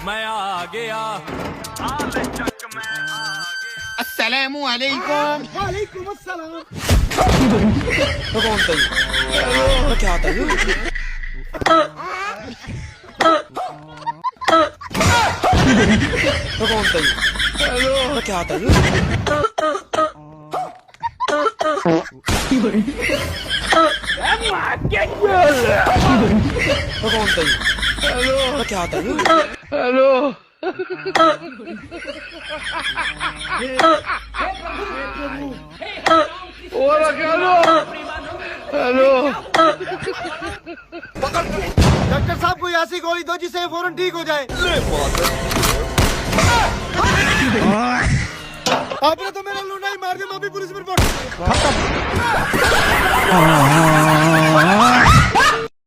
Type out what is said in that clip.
मैं आ गया अस्सलामु अलैकुम। वालेकुम अस्सलाम। तो कौन था ये? क्या था ये? तो कौन था ये? तो क्या था ये? तो कौन था ये? तो क्या था ये? डॉक्टर साहब कोई ऐसी गोली दो जिससे फौरन ठीक हो जाए। आपने तो मेरा लूना ही मार दिया, मैं भी पुलिस में रिपोर्ट।